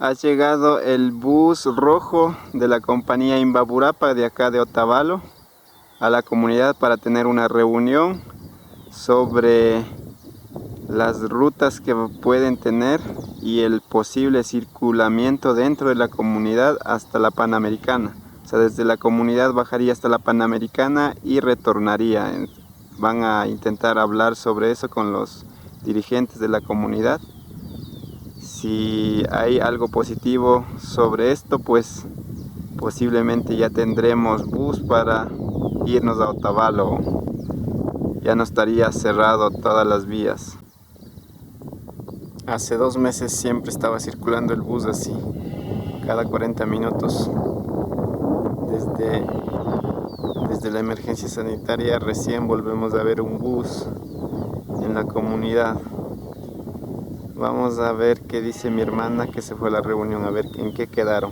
Ha llegado el bus rojo de la compañía Inbaburapa de acá de Otavalo a la comunidad para tener una reunión sobre las rutas que pueden tener y el posible circulamiento dentro de la comunidad hasta la Panamericana. O sea, desde la comunidad bajaría hasta la Panamericana y retornaría. Van a intentar hablar sobre eso con los dirigentes de la comunidad. Si hay algo positivo sobre esto, pues posiblemente ya tendremos bus para irnos a Otavalo. Ya no estaría cerrado todas las vías. Hace 2 meses siempre estaba circulando el bus así, cada 40 minutos. Desde la emergencia sanitaria recién volvemos a ver un bus en la comunidad. Vamos a ver qué dice mi hermana que se fue a la reunión, a ver en qué quedaron.